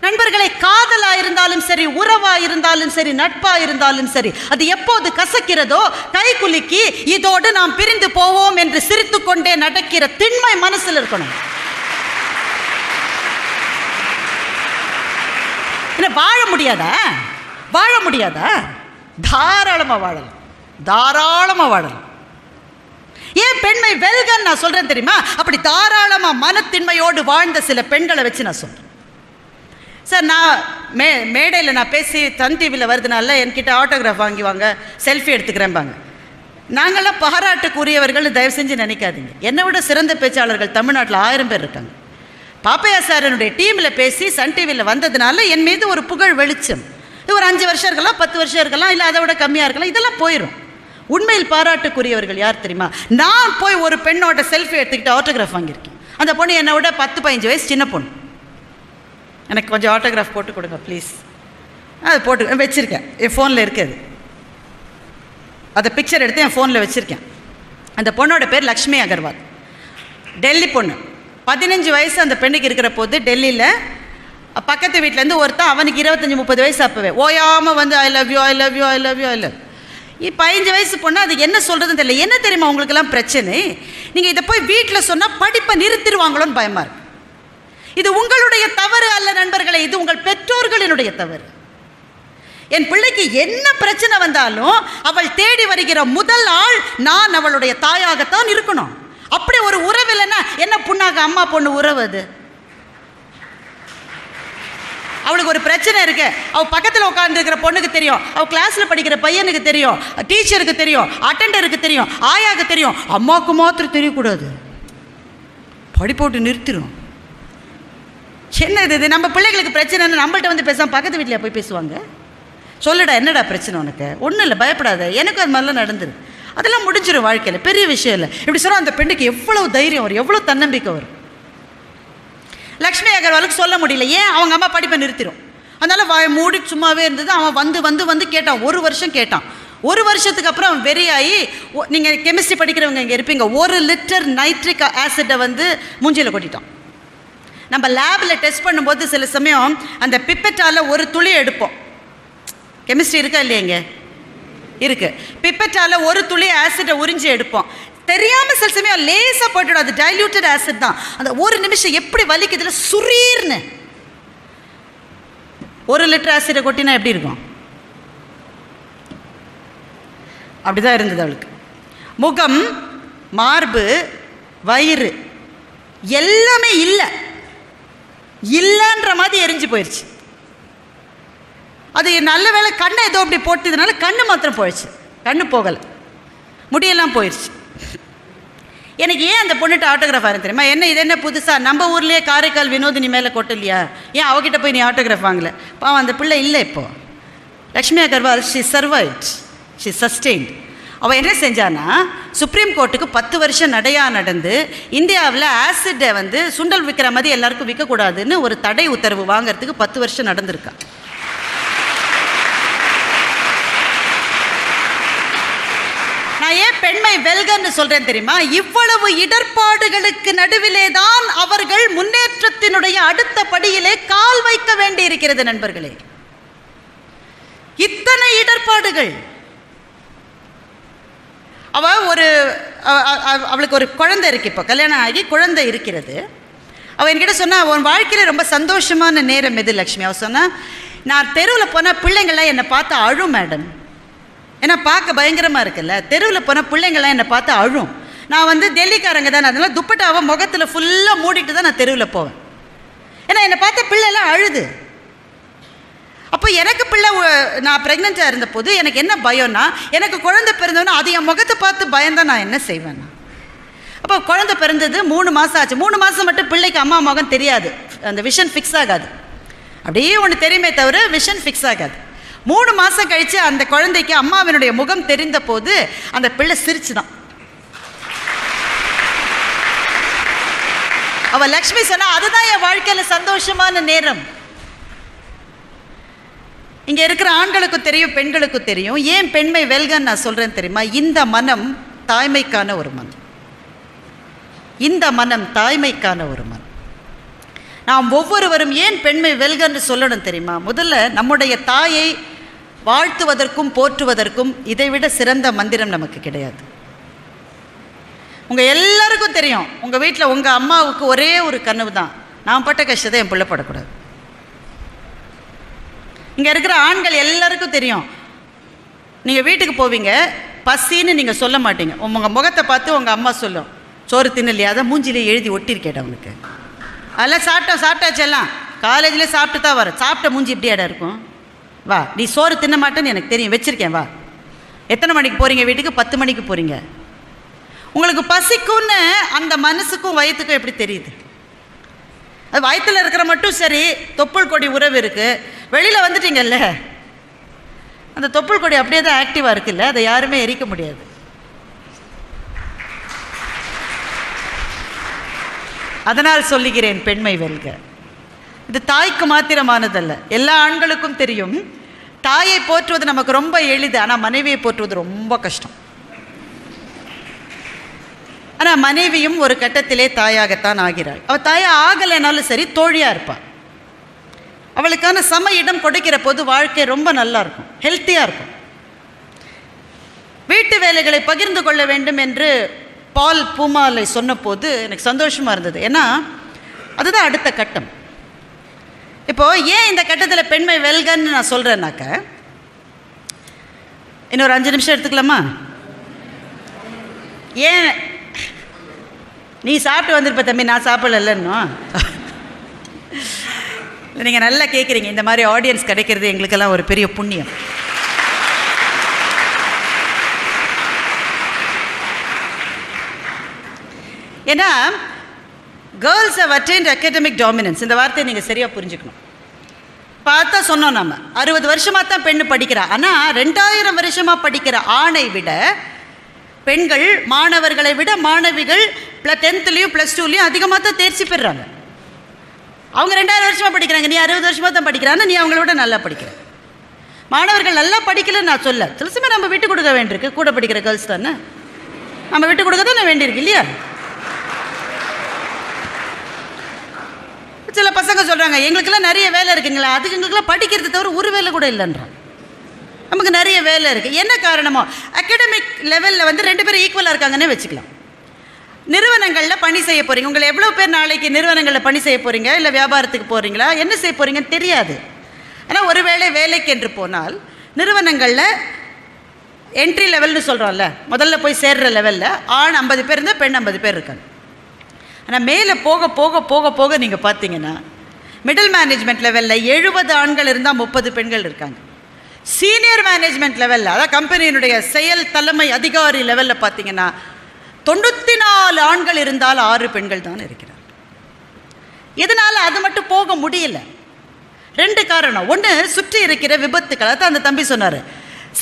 நண்பர்களை, காதலா இருந்தாலும் சரி, உறவா இருந்தாலும் சரி, நட்பா இருந்தாலும் சரி, அது எப்போது கசக்கிறதோ கை குலுக்கி இதோடு நாம் பிரிந்து போவோம் என்று சிரித்துக்கொண்டே நடக்கிற திண்மை மனசில் இருக்கணும். வாழ முடியாதா? வாழ முடியாதா? தாராளமா வாழலாம், தாராளமா வாழலாம். ஏன் பெண்மை வெல்கன்னு நான் சொல்றேன் தெரியுமா? அப்படி தாராளமா மனத்தின்மையோடு வாழ்ந்த சில பெண்களை வச்சு நான் சொல்றேன். சார், நான் மேடையில் நான் பேசி சன் டிவியில் வருதுனால என்கிட்ட ஆட்டோகிராஃப் வாங்கிவாங்க, செல்ஃபி எடுத்துக்கிறேன்பாங்க. நாங்கள்லாம் பாராட்டுக்குரியவர்கள், தயவு செஞ்சு நினைக்காதீங்க. என்னை விட சிறந்த பேச்சாளர்கள் தமிழ்நாட்டில் 1000 பேர் இருக்காங்க. பாப்பையா சார் என்னுடைய டீமில் பேசி சன் டிவியில் வந்ததுனால என் மீது ஒரு புகழ் வெளிச்சம். இது ஒரு 5 வருஷம் இருக்கலாம், 10 வருஷம் இருக்கலாம், இல்லை அதை விட கம்மியாக இருக்கலாம், இதெல்லாம் போயிடும். உண்மையில் பாராட்டுக்குரியவர்கள் யார் தெரியுமா? நான் போய் ஒரு பெண்ணோட செல்ஃபி எடுத்துக்கிட்டு ஆட்டோகிராஃப் வாங்கியிருக்கேன். அந்த பொண்ணு என்னை விட 10-15 வயசு சின்ன பொண்ணு. எனக்கு கொஞ்சம் ஆட்டோகிராஃப் போட்டு கொடுங்க ப்ளீஸ். அது போட்டு வச்சுருக்கேன், என் ஃபோனில் இருக்குது. அதை பிக்சர் எடுத்து என் ஃபோனில் வச்சுருக்கேன். அந்த பொண்ணோட பேர் லக்ஷ்மி அகர்வால், டெல்லி பொண்ணு. 15 வயசு அந்த பெண்ணுக்கு இருக்கிற போது டெல்லியில் பக்கத்து வீட்டிலேருந்து ஒருத்தன், அவனுக்கு 25-30 வயசு, அப்போவே ஓயாமல் வந்து I love you I love you I love you I love. 15 வயசு பொண்ணு, அது என்ன சொல்கிறதுன்னு தெரியல. என்ன தெரியுமா உங்களுக்கெல்லாம் பிரச்சனை? நீங்கள் இதை போய் வீட்டில் சொன்னால் படிப்பை நிறுத்திடுவாங்களோன்னு பயமாக இருக்கு. இது உங்களுடைய தவறு அல்ல நண்பர்களே, இது உங்கள் பெற்றோர்களினுடைய தவறு. என் பிள்ளைக்கு என்ன பிரச்சனை வந்தாலும் அவள் தேடி வருகிற முதல் ஆள் நான் அவளுடைய தாயாகத்தான் இருக்கணும். அப்படி ஒரு உறவு இல்லைன்னா என்ன புண்ணாக அம்மா பொண்ணு உறவு அது? அவளுக்கு ஒரு பிரச்சனை இருக்கு, அவள் பக்கத்தில் உட்காந்துருக்கிற பொண்ணுக்கு தெரியும், அவள் கிளாஸில் படிக்கிற பையனுக்கு தெரியும், டீச்சருக்கு தெரியும், அட்டெண்டருக்கு தெரியும், ஆயாவுக்கு தெரியும், அம்மாவுக்கு மாத்திரம் தெரியக்கூடாது. படிப்போட்டு நிறுத்திடும். என்ன இது? நம்ம பிள்ளைகளுக்கு பிரச்சனைன்னு நம்மள்ட்ட வந்து பேசாமல் பக்கத்து வீட்டில் போய் பேசுவாங்க. சொல்லுடா என்னடா பிரச்சனை உனக்கு? ஒன்றும் இல்லை, பயப்படாத, எனக்கும் அது மாதிரிலாம் நடந்துரு, அதெல்லாம் முடிஞ்சிடும் வாழ்க்கையில், பெரிய விஷயம் இல்லை. இப்படி சொன்னால் அந்த பெண்ணுக்கு எவ்வளோ தைரியம் வரும், எவ்வளோ தன்னம்பிக்கை வரும். லக்ஷ்மி அகர்வாலுக்கு சொல்ல முடியல, ஏன்? அவங்க அம்மா படிப்பை நிறுத்திடும். அதனால் வாய மூடி சும்மாவே இருந்தது. அவன் வந்து வந்து வந்து கேட்டான், 1 வருஷம் கேட்டான். 1 வருஷத்துக்கு அப்புறம் அவன் வெறியாகி, நீங்கள் கெமிஸ்ட்ரி படிக்கிறவங்க இங்கே இருப்பீங்க, 1 லிட்டர் நைட்ரிக் ஆசிட்டை வந்து மூஞ்சியில் கொட்டிட்டான். நம்ம லேபில் டெஸ்ட் பண்ணும்போது சில சமயம் அந்த பிப்பெட்டால் ஒரு துளி எடுப்போம். கெமிஸ்ட்ரி இருக்கா இல்லையங்க? இருக்குது. பிப்பெட்டால் ஒரு துளி ஆசிட்டை உறிஞ்சி எடுப்போம். தெரியாமல் சில சமயம் லேசாக போட்டுடும், அது டைல்யூட்டட் ஆசிட் தான். அந்த 1 நிமிஷம் எப்படி வலிக்குதுல, சுரீர்னு 1 லிட்டர் ஆசிட்டை கொட்டினா எப்படி இருக்கும்? அப்படிதான் இருந்தது அவளுக்கு. முகம், மார்பு, வயிறு எல்லாமே இல்லைன்ற மாதிரி எரிஞ்சு போயிடுச்சு. அது நல்ல வேளை கண்ணை ஏதோ அப்படி போட்டதுனால கண்ணு மாத்திரம் போயிடுச்சு, கண்ணு போகலை, முடியெல்லாம் போயிடுச்சு. எனக்கு ஏன் அந்த பொண்ணுகிட்ட ஆட்டோகிராஃப் ஆரம்பி தெரியுமா? என்ன இது என்ன புதுசாக? நம்ம ஊர்லேயே காரைக்கால் வினோதினி மேலே கொட்டலையா? ஏன் அவகிட்ட போய் நீ ஆட்டோகிராஃப் வாங்கலை? பாவம் அந்த பிள்ளை இல்லை. இப்போது Lakshmi Agarwal she survived, she sustained. அவள் என்ன செஞ்சான்னா, சுப்ரீம் கோர்ட்டுக்கு 10 வருஷம் நடையாக நடந்து இந்தியாவில் ஆசிட்டை வந்து சுண்டல் விற்கிற மாதிரி எல்லாருக்கும் விற்கக்கூடாதுன்னு ஒரு தடை உத்தரவு வாங்கிறதுக்கு 10 வருஷம் நடந்திருக்கா. நான் ஏன் பெண்மை வெல்கன்னு சொல்கிறேன் தெரியுமா? இவ்வளவு இடர்பாடுகளுக்கு நடுவிலே தான் அவர்கள் முன்னேற்றத்தினுடைய அடுத்த படியிலே கால் வைக்க வேண்டி இருக்கிறது நண்பர்களே. இத்தனை இடர்பாடுகள். அவளுக்கு ஒரு குழந்தை இருக்கு, இப்போ கல்யாணம் ஆகி குழந்தை இருக்கிறது. அவள் என்கிட்ட சொன்னா, உன் வாழ்க்கையில் ரொம்ப சந்தோஷமான நேரம் எது லக்ஷ்மி? அவள் சொன்னா, நான் தெருவில் போனால் பிள்ளைங்கள்லாம் என்னை பார்த்து அழும் மேடம். ஏன்னா பார்க்க பயங்கரமாக இருக்குல்ல, தெருவில் போனால் பிள்ளைங்கள்லாம் என்னை பார்த்து அழும். நான் வந்து டெல்லிக்காரங்க தான், அதனால் துப்பட்டாவை முகத்தில் ஃபுல்லாக மூடிட்டு தான் நான் தெருவில் போவேன். ஏன்னா என்னை பார்த்த பிள்ளைலாம் அழுது. அப்போ எனக்கு பிள்ளை, நான் ப்ரெக்னெண்ட்டாக இருந்தபோது எனக்கு என்ன பயம்னா, எனக்கு குழந்தை பிறந்தோன்னா அது என் முகத்தை பார்த்து பயந்தான் நான் என்ன செய்வேன்னா. அப்போ குழந்தை பிறந்தது 3 மாதம் ஆச்சு. 3 மாதம் மட்டும் பிள்ளைக்கு அம்மா முகம் தெரியாது, அந்த விஷன் ஃபிக்ஸ் ஆகாது. அப்படியே ஒன்று தெரியுமே தவிர விஷன் ஃபிக்ஸ் ஆகாது. 3 மாதம் கழித்து அந்த குழந்தைக்கு அம்மாவினுடைய முகம் தெரிந்த போது அந்த பிள்ளை சிரிச்சு தான். அவள் லக்ஷ்மி சொன்னா, அதுதான் என் வாழ்க்கையில் சந்தோஷமான நேரம். இங்கே இருக்கிற ஆண்களுக்கும் தெரியும், பெண்களுக்கும் தெரியும். ஏன் பெண்மை வெல்கன்னு நான் சொல்கிறேன் தெரியுமா? இந்த மனம் தாய்மைக்கான ஒரு மனம். இந்த மனம் தாய்மைக்கான ஒரு மனம். நாம் ஒவ்வொருவரும் ஏன் பெண்மை வெல்கன்னு சொல்லணும் தெரியுமா? முதல்ல நம்முடைய தாயை வாழ்த்துவதற்கும் போற்றுவதற்கும் இதைவிட சிறந்த மந்திரம் நமக்கு கிடையாது. உங்கள் எல்லாருக்கும் தெரியும், உங்கள் வீட்டில் உங்கள் அம்மாவுக்கு ஒரே ஒரு கனவு தான், நான் பட்ட கஷ்டத்தை என் பிள்ளை படக்கூடாது. இங்கே இருக்கிற ஆண்கள் எல்லாருக்கும் தெரியும், நீங்கள் வீட்டுக்கு போவீங்க, பசின்னு நீங்கள் சொல்ல மாட்டீங்க. உங்கள் முகத்தை பார்த்து உங்கள் அம்மா சொல்லும், சோறு தின்னலையா, அதை மூஞ்சிலே எழுதி ஒட்டியிருக்கேடா உனக்கு. அதெல்லாம் சாப்பிட்டாச்சு, எல்லாம் காலேஜில் சாப்பிட்டு தான் வர, சாப்பிட்ட மூஞ்சி எப்படி இடம் இருக்கும்? வா, நீ சோறு தின்ன மாட்டேன்னு எனக்கு தெரியும், வச்சுருக்கேன் வா. எத்தனை மணிக்கு போகிறீங்க வீட்டுக்கு? 10 மணிக்கு போகிறீங்க. உங்களுக்கு பசிக்கும்னு அந்த மனசுக்கும் வயிற்றுக்கும் எப்படி தெரியுது? அது வயிற்றில் இருக்கிற மட்டும் சரி, தொப்புள் கொடி உறவு இருக்குது. வெளியில் வந்துட்டீங்கல்ல, அந்த தொப்புள் கொடி அப்படியே தான் ஆக்டிவாக இருக்குல்ல, அதை யாருமே எரிக்க முடியாது. அதனால் சொல்லுகிறேன், பெண்மை வெல்க. இது தாய்க்கு மாத்திரமானதல்ல, எல்லா ஆண்களுக்கும் தெரியும். தாயை போற்றுவது நமக்கு ரொம்ப எளிது, ஆனால் மனைவியை போற்றுவது ரொம்ப கஷ்டம். ஆனால் மனைவியும் ஒரு கட்டத்திலே தாயாகத்தான் ஆகிறாள். அவள் தாயாக ஆகலைனாலும் சரி, தோழியாக இருப்பாள். அவளுக்கான சம இடம் கொடுக்கிற போது வாழ்க்கை ரொம்ப நல்லா இருக்கும், ஹெல்த்தியாக இருக்கும். வீட்டு வேலைகளை பகிர்ந்து கொள்ள வேண்டும் என்று பால் பூமாலை சொன்ன போது எனக்கு சந்தோஷமாக இருந்தது. ஏன்னா அதுதான் அடுத்த கட்டம். இப்போது ஏன் இந்த கட்டத்தில் பெண்மை வெல்கன்னு நான் சொல்கிறேன்னாக்க, இன்னொரு 5 நிமிஷம் எடுத்துக்கலாமா? ஏன் நீ சாப்பிட்டு வந்திருப்ப தம்பி, நான் சாப்பிடலன்னு. நீங்கள் நல்லா கேட்குறீங்க. இந்த மாதிரி ஆடியன்ஸ் கிடைக்கிறது எங்களுக்கெல்லாம் ஒரு பெரிய புண்ணியம். ஏன்னா girls have attained academic dominance. இந்த வார்த்தையை நீங்கள் சரியாக புரிஞ்சுக்கணும். பார்த்தா சொன்னோம், நம்ம 60 வருஷமாக தான் பெண்ணு படிக்கிறா. ஆனால் 2000 வருஷமாக படிக்கிற ஆணை விட பெண்கள், மாணவர்களை விட மாணவிகள் 10th +2 அதிகமாக தான் தேர்ச்சி பெறுறாங்க. அவங்க 2000 வருஷமாக படிக்கிறாங்க, நீ 60 வருஷமாக தான் படிக்கிறான்னு நீ அவங்கள விட நல்லா படிக்கிற. மாணவர்கள் நல்லா படிக்கலன்னு நான் சொல்ல, சிலசுமே நம்ம விட்டு கொடுக்க வேண்டியிருக்கு. கூட படிக்கிற கேர்ள்ஸ் தானே நம்ம விட்டு கொடுக்க தானே வேண்டியிருக்கு இல்லையா? சில பசங்க சொல்கிறாங்க, எங்களுக்கெல்லாம் நிறைய வேலை இருக்குங்களா? அதுக்கு எங்களுக்கெல்லாம் படிக்கிறது தவிர ஒரு வேலை கூட இல்லைன்றான். நமக்கு நிறைய வேலை இருக்குது. என்ன காரணமோ, அகாடமிக் லெவலில் வந்து 2 பேரும் ஈக்குவலாக இருக்காங்கன்னே வச்சுக்கலாம். நிறுவனங்களில் பணி செய்ய போகிறீங்க, உங்களை எவ்வளோ பேர் நாளைக்கு நிறுவனங்களில் பணி செய்ய போகிறீங்க, இல்லை வியாபாரத்துக்கு போகிறீங்களா, என்ன செய்ய போகிறீங்கன்னு தெரியாது. ஆனால் ஒருவேளை வேலைக்கு என்று போனால் நிறுவனங்களில் என்ட்ரி லெவல்னு சொல்கிறோம்ல, முதல்ல போய் சேர்கிற லெவலில் ஆண் 50 பேர் இருந்தால் பெண் 50 பேர் இருக்காங்க. ஆனால் மேலே போக போக போக போக நீங்கள் பார்த்தீங்கன்னா மிடில் மேனேஜ்மெண்ட் லெவலில் 70 ஆண்கள் இருந்தால் 30 பெண்கள் இருக்காங்க. சீனியர் மேனேஜ்மெண்ட் லெவலில், அதாவது கம்பெனியினுடைய செயல் தலைமை அதிகாரி லெவலில் பார்த்தீங்கன்னா 94 ஆண்கள் இருந்தால் 6 பெண்கள் தான் இருக்கிறார். இதனால் அது மட்டும் போக முடியல. 2 காரணம். ஒன்று, சுற்றி இருக்கிற விபத்துக்கள். அதான் அந்த தம்பி சொன்னார்,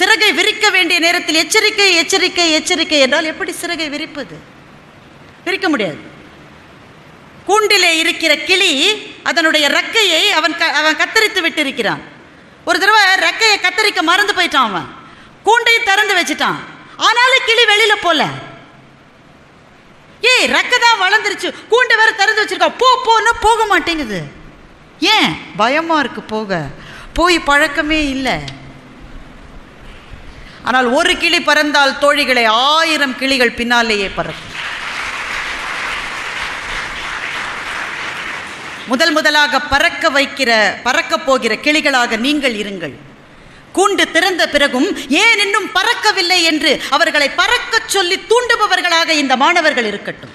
சிறகை விரிக்க வேண்டிய நேரத்தில் எச்சரிக்கை எச்சரிக்கை எச்சரிக்கை என்றால் எப்படி சிறகை விரிப்பது? விரிக்க முடியாது. கூண்டிலே இருக்கிற கிளி அதனுடைய ரெக்கையை அவன் கத்தரித்து விட்டிருக்கிறான். ஒரு தடவை ரெக்கையை கத்தரிக்க மறந்து போயிட்டான். அவன் கூண்டையும் திறந்து வச்சுட்டான். ஆனாலும் கிளி வெளியில போல. ரெக்கை தான் வளர்ந்துருச்சு, கூண்டை வேற திறந்து வச்சிருக்கா. போன்னு போக மாட்டேங்குது. ஏன்? பயமா இருக்கு. போய் பழக்கமே இல்லை. ஆனால் ஒரு கிளி பறந்தால் தோழிகளை 1000 கிளிகள் பின்னாலேயே பறக்கும். முதலாக பறக்க போகிற கிளிகளாக நீங்கள் இருங்கள். கூண்டு திறந்த பிறகும் ஏன் இன்னும் பறக்கவில்லை என்று அவர்களை பறக்க சொல்லி தூண்டுபவர்களாக இந்த மாணவர்கள் இருக்கட்டும்.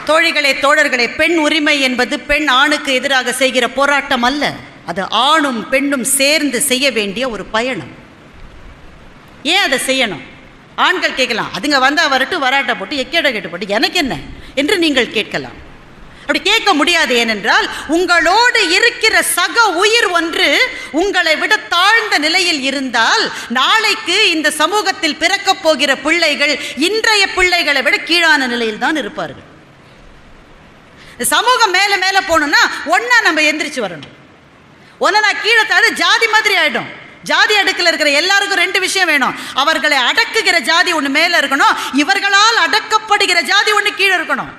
தோழிகளே, தோழர்களே, பெண் உரிமை என்பது பெண் ஆணுக்கு எதிராக செய்கிற போராட்டம் அல்ல. அது ஆணும் பெண்ணும் சேர்ந்து செய்ய வேண்டிய ஒரு பயணம். ஏன் அதை செய்யணும்? ஆண்கள் கேட்கலாம், அதுங்க வந்தால் வரட்டும், வராட்ட போட்டு எக்கேட கேட்டு போட்டு எனக்கு என்ன என்று நீங்கள் கேட்கலாம். அப்படி கேட்க முடியாது. ஏனென்றால் உங்களோடு இருக்கிற சக உயிர் ஒன்று உங்களை விட தாழ்ந்த நிலையில் இருந்தால் நாளைக்கு இந்த சமூகத்தில் பிறக்கப் போகிற பிள்ளைகள் இன்றைய பிள்ளைகளை விட கீழான நிலையில் தான் இருப்பார்கள். சமூகம் மேலே மேலே போகணும்னா ஒன்றா நம்ம எந்திரிச்சு வரணும். ஒன்று நான் கீழே தாழ ஜாதி மாதிரி ஆகிடும். ஜாதி அடுக்கில் இருக்கிற எல்லாருக்கும் 2 விஷயம் வேணும். அவர்களை அடக்குகிற ஜாதி ஒன்று மேலே இருக்கணும், இவர்களால் அடக்கப்படுகிற ஜாதி ஒன்று கீழே இருக்கணும்.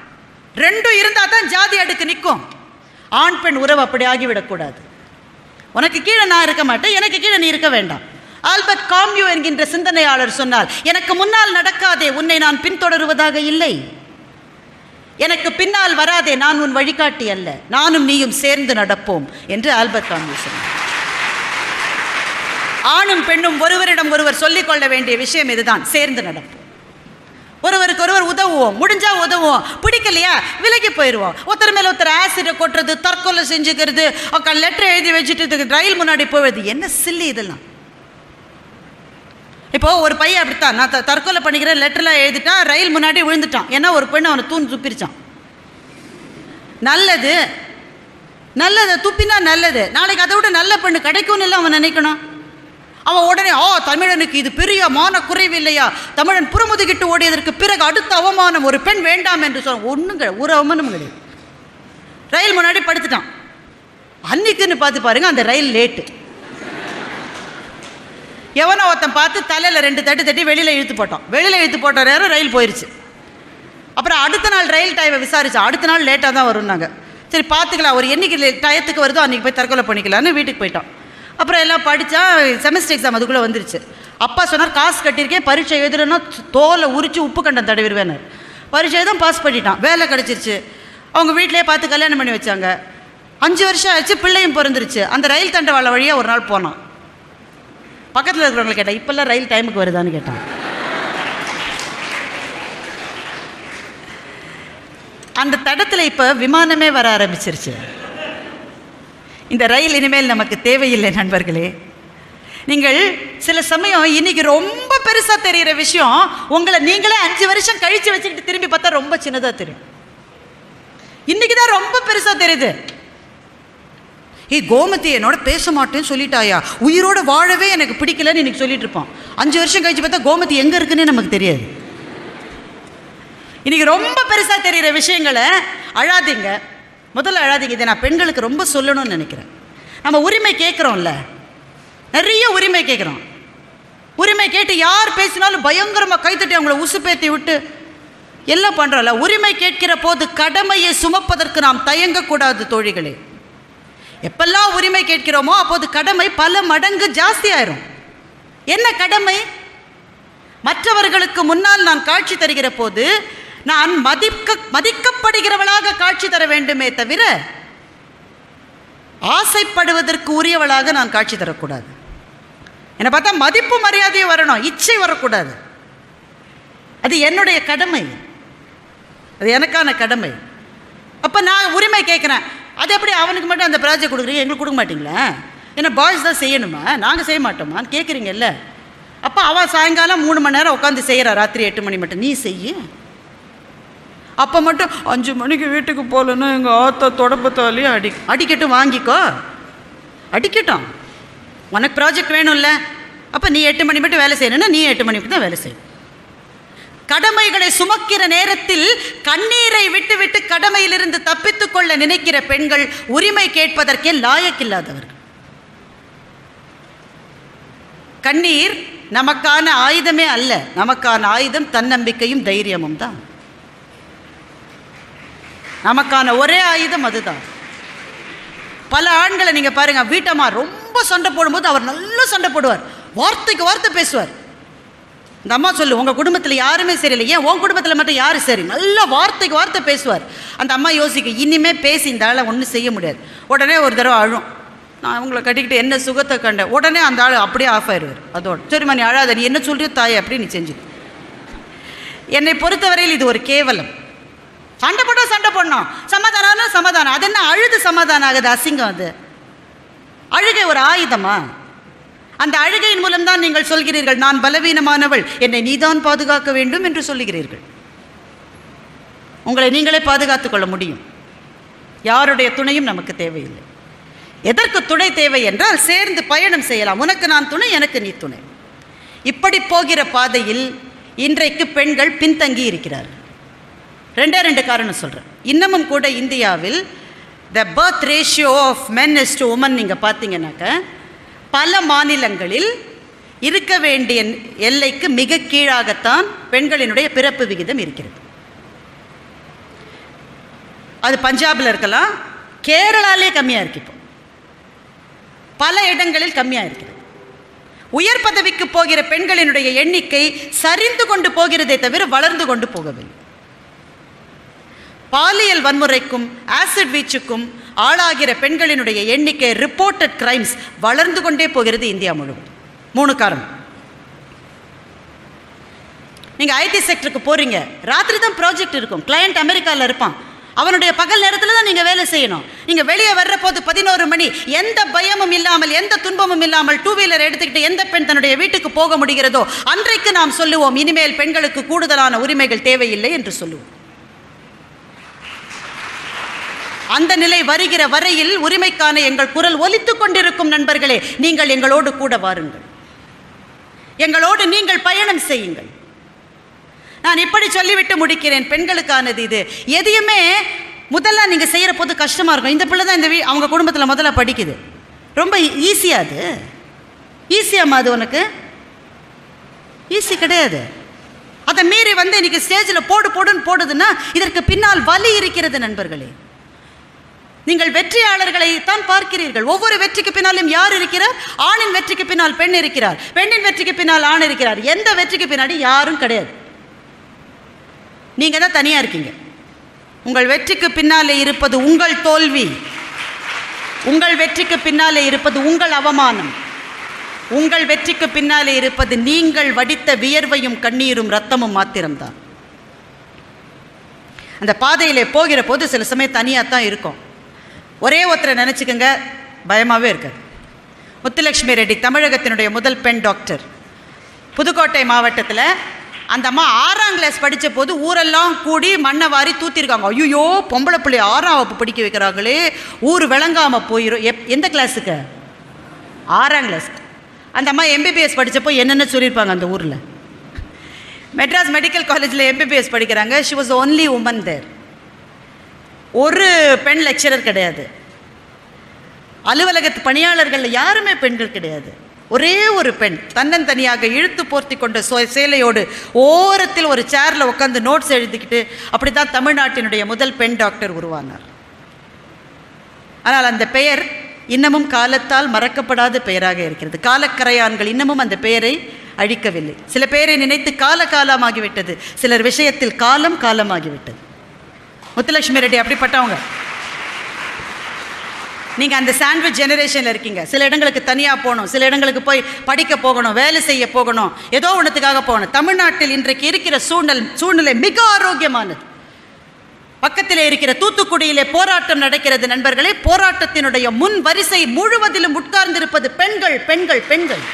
2 இருந்தால் தான் ஜாதி அடுக்கு நிற்கும். ஆண் பெண் உறவு அப்படி ஆகிவிடக்கூடாது. உனக்கு கீழே நான் இருக்க மாட்டேன், எனக்கு கீழே நீ இருக்க வேண்டாம். ஆல்பர்ட் காம்யூ என்கின்ற சிந்தனையாளர் சொன்னால், எனக்கு முன்னால் நடக்காதே, உன்னை நான் பின்தொடருவதாக இல்லை. எனக்கு பின்னால் வராதே, நான் உன் வழிகாட்டி அல்ல, நானும் நீயும் சேர்ந்து நடப்போம் என்று ஆல்பர்ட் காம்யூ சொன்னார். ஆணும் பெண்ணும் ஒருவரிடம் ஒருவர் சொல்லிக்கொள்ள வேண்டிய விஷயம் இதுதான், சேர்ந்து நடப்போம். ஒருவருக்கு ஒருவர் உதவுவோம், முடிஞ்சா உதவுவோம், பிடிக்கலையா விலகி போயிடுவோம். ஒருத்தர் மேலே ஒருத்தர் ஆசிடை கொட்டுறது, தற்கொலை செஞ்சுக்கிறது, லெட்டர் எழுதி வச்சுட்டு ரயில் முன்னாடி போவது, என்ன சில்லி இதெல்லாம். இப்போது ஒரு பையன் அப்படித்தான், நான் தற்கொலை பண்ணிக்கிறேன் லெட்டர்லாம் எழுதிட்டான், ரயில் முன்னாடி விழுந்துட்டான். ஏன்னா ஒரு பெண்ணு அவனை துப்பிருச்சான். நல்லது நல்லது, துப்பினா நல்லது, நாளைக்கு அதை விட நல்ல பெண்ணு கிடைக்கும்னு இல்லை அவன் நினைக்கணும். அவன் உடனே தமிழனுக்கு இது பெரிய மான குறைவு இல்லையா, தமிழன் புறமுதுகிட்டு ஓடியதற்கு பிறகு அடுத்த அவமானம் ஒரு பெண் வேண்டாம் என்று சொல்ல ஒன்றுங்க, ஒரு அவமானம் கிடையாது. ரயில் முன்னாடி படுத்துட்டான். அன்னைக்குன்னு பார்த்து பாருங்க, அந்த ரயில் லேட்டு. எவனோ ஒருத்தன் பார்த்து தலையில் 2 தட்டு தட்டி வெளியில் இழுத்து போட்டான். வெளியில் இழுத்து போட்ட நேரம் ரயில் போயிடுச்சு. அப்புறம் அடுத்த நாள் ரயில் டைமை விசாரிச்சா, அடுத்த நாள் லேட்டாக தான் வரும்னாங்க. சரி பார்த்துக்கலாம், ஒரு என்னைக்கு டயத்துக்கு வருதோ அன்றைக்கி போய் தற்கொலை பண்ணிக்கலான்னு வீட்டுக்கு போயிட்டான். அப்புறம் எல்லாம் படித்தா செமஸ்டர் எக்ஸாம் அதுக்குள்ளே வந்துருச்சு. அப்பா சொன்னார், காசு கட்டியிருக்கேன், பரீட்சை எழுதுறேன்னா தோலை உரித்து உப்பு கண்டம் தடவிடுவேன்னு. பரீட்சை தான் பாஸ் பண்ணிட்டான், வேலை கிடச்சிருச்சு. அவங்க வீட்டிலே பார்த்து கல்யாணம் பண்ணி வச்சாங்க. 5 வருஷம் ஆச்சு, பிள்ளையும் பிறந்துருச்சு. அந்த ரயில் தண்டவாள வழியாக ஒரு நாள் போனான். பக்கத்தில் இருக்கிறவங்களை கேட்டான், இப்போல்லாம் ரயில் டைமுக்கு வருதான்னு கேட்டான். அந்த தடத்தில் இப்போ விமானமே வர ஆரம்பிச்சிருச்சு. இந்த ரயில் இனிமேல் நமக்கு தேவையில்லை நண்பர்களே. நீங்கள் சில சமயம் இன்னைக்கு ரொம்ப பெருசாக தெரிகிற விஷயம் உங்களை நீங்களே 5 வருஷம் கழித்து வச்சுக்கிட்டு திரும்பி பார்த்தா ரொம்ப சின்னதாக தெரியும். இன்னைக்கு தான் ரொம்ப பெருசாக தெரியுது. கோமதி என்னோட பேச மாட்டேன்னு சொல்லிட்டாயா, உயிரோட வாழவே எனக்கு பிடிக்கலன்னு இன்னைக்கு சொல்லிட்டு இருப்பான். 5 வருஷம் கழிச்சு பார்த்தா கோமதி எங்கே இருக்குன்னு நமக்கு தெரியாது. இன்னைக்கு ரொம்ப பெருசாக தெரிகிற விஷயங்களை அழாதீங்க, முதல்ல அழாதீங்க. இதை நான் பெண்களுக்கு ரொம்ப சொல்லணும்னு நினைக்கிறேன். நம்ம உரிமை கேட்குறோம்ல, நிறைய உரிமை கேட்குறோம். உரிமை கேட்டு யார் பேசினாலும் பயங்கரமாக கைத்தட்டி அவங்கள உசுப்பேற்றி விட்டு எல்லாம் பண்ணுறோம்ல. உரிமை கேட்கிற போது கடமையை சுமப்பதற்கு நாம் தயங்கக்கூடாது தோழிகளே. எப்பெல்லாம் உரிமை கேட்கிறோமோ அப்போது கடமை பல மடங்கு ஜாஸ்தி ஆயிரும். என்ன கடமை? மற்றவர்களுக்கு முன்னால் நான் காட்சி தருகிற போது நான் மதிக்கப்படுகிறவளாக காட்சி தர வேண்டுமே தவிர ஆசைப்படுவதற்கு உரியவளாக நான் காட்சி தரக்கூடாது. என்னை பார்த்தா மதிப்பு மரியாதையும் வரணும், இச்சை வரக்கூடாது. அது என்னுடைய கடமை, அது எனக்கான கடமை. அப்போ நான் உரிமை கேட்குறேன், அது எப்படி அவனுக்கு மட்டும் அந்த ப்ராஜெக்ட் கொடுக்குறீங்க, எங்களுக்கு கொடுக்க மாட்டிங்களா? ஏன்னா பாய்ஸ் தான் செய்யணுமா, நாங்கள் செய்ய மாட்டோமான்னு கேட்குறீங்கல்ல. அப்போ அவன் சாயங்காலம் 3 மணி நேரம் உட்காந்து செய்கிறா, ராத்திரி 8 மணி மட்டும் நீ செய்ய. அப்போ மட்டும் 5 மணிக்கு வீட்டுக்கு போகலன்னா எங்கள் ஆத்தா தொடப்பத்தாலேயே அடிக்கட்டும், வாங்கிக்கோ, அடிக்கட்டும். உனக்கு ப்ராஜெக்ட் வேணும்ல, அப்போ நீ 8 மணி மட்டும் வேலை செய்யணுன்னா நீ 8 மணிக்கு தான் வேலை செய்யணும். கடமைகளை சுமக்கிற நேரத்தில் கண்ணீரை விட்டு விட்டு கடமையிலிருந்து தப்பித்துக் கொள்ள நினைக்கிற பெண்கள் உரிமை கேட்பதற்கே லாயக்கில்லாதவர்கள். கண்ணீர் நமக்கான ஆயுதமே அல்ல, நமக்கான ஆயுதம் தன்னம்பிக்கையும் தைரியமும் தான். நமக்கான ஒரே ஆயுதம் அதுதான். பல ஆண்களை நீங்கள் பாருங்கள், வீட்டம்மா ரொம்ப சண்டை போடும்போது அவர் நல்லா சண்டை போடுவார், வார்த்தைக்கு வார்த்தை பேசுவார். இந்த அம்மா சொல்லு, உங்கள் குடும்பத்தில் யாருமே சரியில்லை, ஏன் உன் குடும்பத்தில் மட்டும் யார் சரி, நல்ல வார்த்தைக்கு வார்த்தை பேசுவார். அந்த அம்மா யோசிக்க, இனிமேல் பேசி இந்த ஆளை ஒன்றும் செய்ய முடியாது. உடனே ஒரு தடவை அழும், நான் அவங்கள கட்டிக்கிட்டு என்ன சுகத்தை கண்டேன். உடனே அந்த ஆள் அப்படியே ஆஃப் ஆயிடுவார். அதோட சரிம்மா நீ அழாத, நீ என்ன சொல்றியோ தாய் அப்படி நீ செஞ்சு. என்னை பொறுத்தவரையில் இது ஒரு கேவலம். சண்டை போட்டால் சண்டை போடணும், சமாதானம்னா சமாதானம். அது என்ன அழுது சமாதானம் ஆகுது? அசிங்கம். அது அழுகை ஒரு ஆயுதமா? அந்த அழுகையின் மூலம்தான் நீங்கள் சொல்கிறீர்கள், நான் பலவீனமானவள், என்னை நீதான் பாதுகாக்க வேண்டும் என்று சொல்லுகிறீர்கள். உங்களை நீங்களே பாதுகாத்துக் கொள்ள முடியும், யாருடைய துணையும் நமக்கு தேவையில்லை. எதற்கு துணை தேவை என்றால் சேர்ந்து பயணம் செய்யலாம். உனக்கு நான் துணை, எனக்கு நீ துணை. இப்படி போகிற பாதையில் இன்றைக்கு பெண்கள் பின்தங்கி இருக்கிறார்கள். 2 காரணம் சொல்கிறேன். இன்னமும் கூட இந்தியாவில் the birth ratio of men is to women நீங்கள் பார்த்தீங்கன்னாக்க பல மாநிலங்களில் இருக்க வேண்டிய எல்லைக்கு மிக கீழாகத்தான் பெண்களினுடைய பிறப்பு விகிதம் இருக்கிறது. அது பஞ்சாபில் இருக்கலாம், கேரளாலே கம்மியாக இருக்கு, இப்போ பல இடங்களில் கம்மியாக இருக்கிறது. உயர் பதவிக்கு போகிற பெண்களினுடைய எண்ணிக்கை சரிந்து கொண்டு போகிறதே தவிர வளர்ந்து கொண்டு போகவில்லை. பாலியல் வன்முறைக்கும் ஆசிட் வீச்சுக்கும் ஆளாகிற பெண்களினுடைய எண்ணிக்கை, ரிப்போர்ட்டட் கிரைம்ஸ் வளர்ந்து கொண்டே போகிறது இந்தியா முழுவதும். 3 காரணம். நீங்கள் ஐடி செக்டருக்கு போகிறீங்க, ராத்திரி தான் ப்ராஜெக்ட் இருக்கும், கிளையண்ட் அமெரிக்காவில் இருப்பான், அவனுடைய பகல் நேரத்தில் தான் நீங்கள் வேலை செய்யணும். நீங்கள் வெளியே வர்ற போது 11 மணி, எந்த பயமும் இல்லாமல் எந்த துன்பமும் இல்லாமல் 2 வீலர் எடுத்துக்கிட்டு எந்த பெண் தன்னுடைய வீட்டுக்கு போக முடிகிறதோ அன்றைக்கு நாம் சொல்லுவோம், இனிமேல் பெண்களுக்கு கூடுதலான உரிமைகள் தேவையில்லை என்று சொல்லுவோம். அந்த நிலை வருகிற வரையில் உரிமைக்கான எங்கள் குரல் ஒலித்துக் கொண்டிருக்கும். நண்பர்களே, நீங்கள் எங்களோடு கூட வாருங்கள், எங்களோடு நீங்கள் பயணம் செய்யுங்கள். நான் இப்படி சொல்லிவிட்டு முடிக்கிறேன். பெண்களுக்கானது இது. எதையுமே முதல்ல நீங்கள் செய்கிற போது கஷ்டமாக இருக்கும். இந்த பிள்ளை தான் இந்த அவங்க குடும்பத்தில் முதல்ல படிக்குது, ரொம்ப ஈஸியாக, அது ஈஸியாம்மா, அது உனக்கு ஈஸி கிடையாது. அதை மீறி வந்து இன்றைக்கி ஸ்டேஜில் போடுன்னு போடுதுன்னா இதற்கு பின்னால் வலி இருக்கிறது. நண்பர்களே, நீங்கள் வெற்றியாளர்களை தான் பார்க்கிறீர்கள். ஒவ்வொரு வெற்றிக்கு பின்னாலும் யார் இருக்கிறார்? ஆணின் வெற்றிக்கு பின்னால் பெண் இருக்கிறார், பெண்ணின் வெற்றிக்கு பின்னால் ஆண் இருக்கிறார். எந்த வெற்றிக்கு பின்னாடி யாரும் கிடையாது. நீங்கள் தான் தனியாக இருக்கீங்க. உங்கள் வெற்றிக்கு பின்னாலே இருப்பது உங்கள் தோல்வி, உங்கள் வெற்றிக்கு பின்னாலே இருப்பது உங்கள் அவமானம், உங்கள் வெற்றிக்கு பின்னாலே இருப்பது நீங்கள் வடித்த வியர்வையும் கண்ணீரும் ரத்தமும் மாத்திரம்தான். அந்த பாதையிலே போகிற போது சில சமயம் தனியாக தான் இருக்கும். ஒரே ஒருத்தரை நினச்சிக்கோங்க, பயமாகவே இருக்காது. முத்துலட்சுமி ரெட்டி தமிழகத்தினுடைய முதல் பெண் டாக்டர். புதுக்கோட்டை மாவட்டத்தில் அந்த அம்மா 6ஆம் கிளாஸ் படித்த போது ஊரெல்லாம் கூடி மண்ணை வாரி தூத்திருக்காங்க. ஐயோ, பொம்பளை பிள்ளை 6ஆம் வகுப்பு படிக்க வைக்கிறாங்களே, ஊர் விளங்காமல் போயிடும். எந்த கிளாஸுக்கு? 6ஆம் கிளாஸ். அந்த அம்மா MBBS படித்தப்போ என்னென்ன சொல்லியிருப்பாங்க அந்த ஊரில். மெட்ராஸ் மெடிக்கல் காலேஜில் MBBS படிக்கிறாங்க. ஷி வாஸ் ஒன்லி உமன் தேர். ஒரு பெண் லெக்சரர் கிடையாது. அலுவலகத்து பணியாளர்கள் யாருமே பெண்கள் கிடையாது. ஒரே ஒரு பெண் தன்னந்தனியாக இழுத்து போர்த்தி கொண்ட சேலையோடு ஓரத்தில் ஒரு சேரில் உட்காந்து நோட்ஸ் எழுதிக்கிட்டு அப்படி தான் தமிழ்நாட்டினுடைய முதல் பெண் டாக்டர் உருவானார். ஆனால் அந்த பெயர் இன்னமும் காலத்தால் மறக்கப்படாத பெயராக இருக்கிறது. காலக்கரையான்கள் இன்னமும் அந்த பெயரை அழிக்கவில்லை. சில பேரை நினைத்து காலமாகிவிட்டது, சிலர் விஷயத்தில் காலமாகிவிட்டது. முத்துலட்சுமி ரெட்டி அப்படிப்பட்டவங்க. நீங்கள் அந்த சாண்ட்விச் ஜெனரேஷனில் இருக்கீங்க. சில இடங்களுக்கு தனியாக போகணும், சில இடங்களுக்கு போய் படிக்க போகணும், வேலை செய்ய போகணும், ஏதோ ஒன்றுத்துக்காக போகணும். தமிழ்நாட்டில் இன்றைக்கு இருக்கிற சூழ்நிலை மிக ஆரோக்கியமானது. பக்கத்தில் இருக்கிற தூத்துக்குடியிலே போராட்டம் நடக்கிறது. நண்பர்களே, போராட்டத்தினுடைய முன் வரிசை முழுவதிலும் உட்கார்ந்திருப்பது பெண்கள், பெண்கள், பெண்கள்.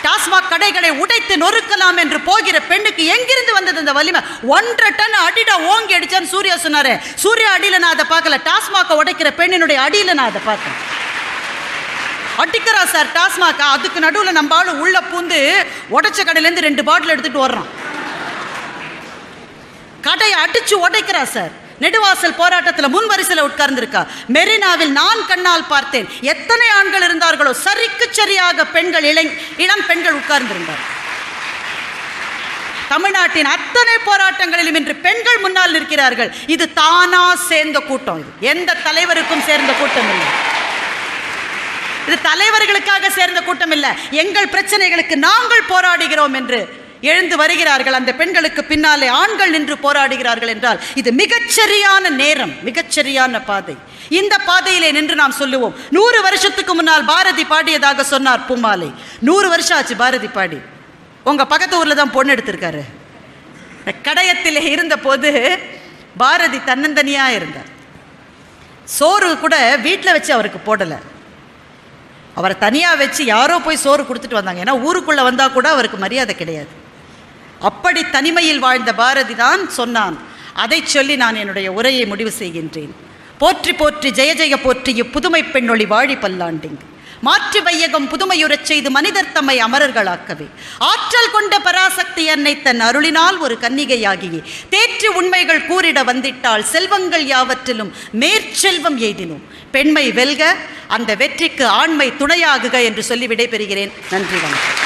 டாஸ்மாக் கடைகளை உடைத்து நொறுக்கலாம் என்று போகிற பெண்ணுக்கு எங்கிருந்து வந்தது அந்த வலிமை? 1.5 டன் அடிடா ஓங்கி அடிச்சான்னு சூர்யா சொன்னாரு. சூர்யா அடியில் நான் அதை பார்க்கல, டாஸ்மாக்கை உடைக்கிற பெண்ணினுடைய அடியில் நான் அதை பார்த்தேன். அடிக்கிறா சார் டாஸ்மாக். அதுக்கு நடுவில் நம்ம ஆளு உள்ள பூந்து உடைச்ச கடையிலேருந்து 2 பாட்டில் எடுத்துட்டு வர்றான். கடையை அடிச்சு உடைக்கிறா சார். நெடுவாசல் போராட்டத்தில் முன் வரிசையில் உட்கார்ந்திருக்கா. மெரினாவில் நான் கண்ணால் பார்த்தேன். எத்தனை ஆண்கள் இருந்தார்களோ சரிக்கு சரியாக பெண்கள், இளம் பெண்கள் உட்கார்ந்திருந்தார். தமிழ்நாட்டின் அத்தனை போராட்டங்களிலும் இன்று பெண்கள் முன்னால் நிற்கிறார்கள். இது தானா சேர்ந்த கூட்டம். இது எந்த தலைவருக்கும் சேர்ந்த கூட்டம் இல்லை. இது தலைவர்களுக்காக சேர்ந்த கூட்டம் இல்லை. எங்கள் பிரச்சனைகளுக்கு நாங்கள் போராடுகிறோம் என்று எழுந்து வருகிறார்கள். அந்த பெண்களுக்கு பின்னாலே ஆண்கள் நின்று போராடுகிறார்கள் என்றால் இது மிகச்சரியான நேரம், மிகச்சரியான பாதை. இந்த பாதையிலே நின்று நாம் சொல்லுவோம். 100 வருஷத்துக்கு முன்னால் பாரதி பாடியதாக சொன்னார் பூமாலை. 100 வருஷம் ஆச்சு பாரதி பாடி. உங்கள் பக்கத்து ஊரில் தான் பொண்ணு எடுத்திருக்காரு. கடையத்திலே இருந்த போது பாரதி தன்னந்தனியாக இருந்தார். சோறு கூட வீட்டில் வச்சு அவருக்கு போடலை. அவரை தனியாக வச்சு யாரோ போய் சோறு கொடுத்துட்டு வந்தாங்க. ஏன்னா ஊருக்குள்ளே வந்தால் கூட அவருக்கு மரியாதை கிடையாது. அப்படி தனிமையில் வாழ்ந்த பாரதி தான் சொன்னான். அதை சொல்லி நான் என்னுடைய உரையை முடிவு செய்கின்றேன். போற்றி போற்றி ஜெய ஜெய போற்றி புதுமை பெண்ணொளி வாழி பல்லாண்டிங்கு மாற்றி வையகம் புதுமையுறச் செய்து மனிதர் தம்மை அமரர்களாக்கவே ஆற்றல் கொண்ட பராசக்தி அன்னை தன் அருளினால் ஒரு கன்னிகையாகியே தேற்றி உண்மைகள் கூறிட வந்திட்டால் செல்வங்கள் யாவற்றிலும் மேற்செல்வம் எய்தினோம். பெண்மை வெல்க, அந்த வெற்றிக்கு ஆண்மை துணையாகுக என்று சொல்லி விடைபெறுகிறேன். நன்றி, வணக்கம்.